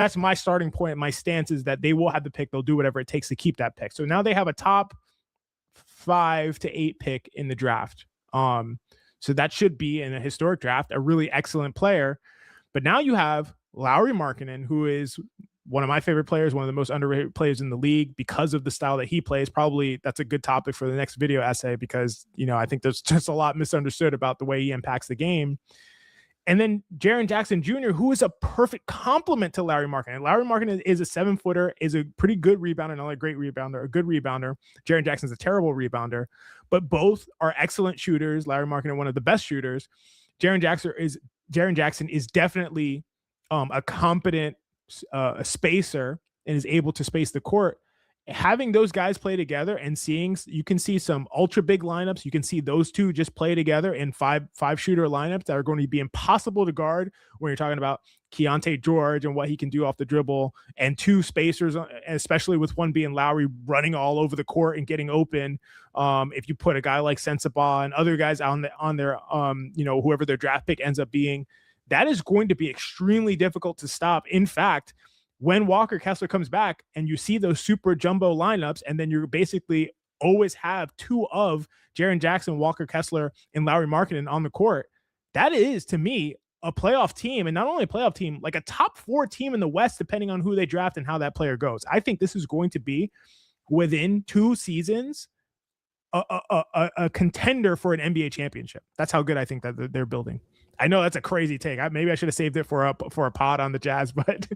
that's my starting point. My stance is that they will have the pick. They'll do whatever it takes to keep that pick. So now they have a top 5 to 8 pick in the draft. So that should be, in a historic draft, a really excellent player. But now you have Lauri Markkanen, who is one of my favorite players, one of the most underrated players in the league because of the style that he plays. Probably that's a good topic for the next video essay because, I think there's just a lot misunderstood about the way he impacts the game. And then Jaren Jackson Jr., who is a perfect complement to Lauri Markkanen. Lauri Markkanen is a 7-footer, is a pretty good rebounder, not a great rebounder, a good rebounder. Jaren Jackson's a terrible rebounder, but both are excellent shooters. Lauri Markkanen, one of the best shooters. Jaren Jackson is definitely a competent spacer and is able to space the court. Having those guys play together and you can see some ultra big lineups. You can see those two just play together in five shooter lineups that are going to be impossible to guard when you're talking about Keyonte George and what he can do off the dribble, and two spacers, especially with one being Lauri running all over the court and getting open. If you put a guy like Sensabaugh and other guys on their whoever their draft pick ends up being, that is going to be extremely difficult to stop. In fact, when Walker Kessler comes back and you see those super jumbo lineups, and then you basically always have two of Jaren Jackson, Walker Kessler, and Lauri Markkanen on the court, that is, to me, a playoff team. And not only a playoff team, like a top 4 team in the West, depending on who they draft and how that player goes. I think this is going to be, within 2 seasons, a contender for an NBA championship. That's how good I think that they're building. I know that's a crazy take. Maybe I should have saved it for a pod on the Jazz, but